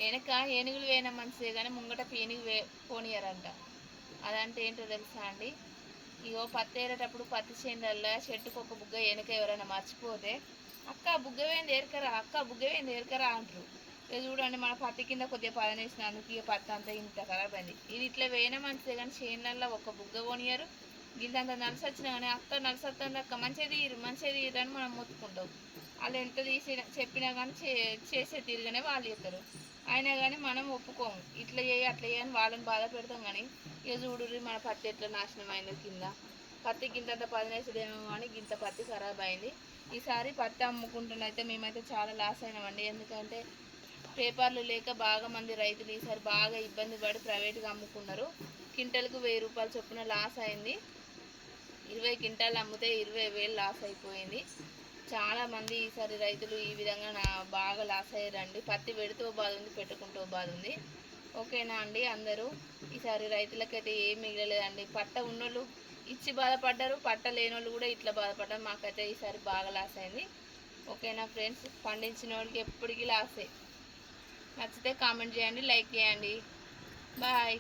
వెనక ఏనుగులు వేయన మంచిదే కానీ ముంగట పీనుగు పోనీయరంట. అదంటే ఏంటో తెలుసా అండి? ఇగో పత్తి ఏరేటప్పుడు పత్తి చేనులల్లో చెట్టుకు ఒక బుగ్గ వెనక ఎవరైనా మర్చిపోతే అక్క బుగ్గ వేయింది ఏరకరా, అక్క బుగ్గ వేయింది ఏరకరా అంటారు. ఇక చూడండి మన పత్తి కింద కొద్దిగా పదనేసినందుకు ఇక పత్తి అంతా ఇంత ఖరాబ్ అయింది. ఇది ఇట్లా వేయన మంచిదే కానీ చేనులల్లో ఒక బుగ్గ పోనీయరు. గింతంత నలిసి వచ్చినా కానీ అక్క నలిసి వస్తుంది అక్క మంచిగా తీరు అని మనం మొత్తుకుంటాం. వాళ్ళు ఎంత తీసి చెప్పినా కానీ చేసే తీరుగానే వాళ్ళు చేస్తారు. అయినా కానీ మనం ఒప్పుకోము. ఇట్లా చేయి అట్లా చేయని వాళ్ళని బాధ పెడతాం. కానీ ఇక చూడుర్రి మన పత్తి ఎట్లా నాశనం అయిందో కింద. పత్తి గింతంత పదినేసుడేమో కానీ గింత పత్తి ఖరాబ్ అయింది. ఈసారి పత్తి అమ్ముకుంటున్నైతే మేమైతే చాలా లాస్ అయినామండి. ఎందుకంటే పేపర్లు లేక బాగా మంది రైతులు ఈసారి బాగా ఇబ్బంది పడి ప్రైవేట్గా అమ్ముకున్నారు. క్వింటల్కు 1000 రూపాయల చొప్పున లాస్ అయింది. 20 క్వింటాలు అమ్మితే 20,000 లాస్ అయిపోయింది. చాలామంది ఈసారి రైతులు ఈ విధంగా బాగా లాస్ అయ్యారండి. పత్తి పెడితే బాధ ఉంది, పెట్టుకుంటూ బాధ ఉంది. ఓకేనా అండి? అందరూ ఈసారి రైతులకైతే ఏం మిగలలేదండి. పట్ట ఉన్నోళ్ళు ఇచ్చి బాధపడ్డారు, పట్ట లేనోళ్ళు కూడా ఇట్లా బాధపడ్డారు. మాకైతే ఈసారి బాగా లాస్ అయింది. ఓకేనా ఫ్రెండ్స్? పండించిన వాళ్ళకి ఎప్పటికీ లాసే. నచ్చితే కామెంట్ చేయండి, లైక్ చేయండి. బాయ్.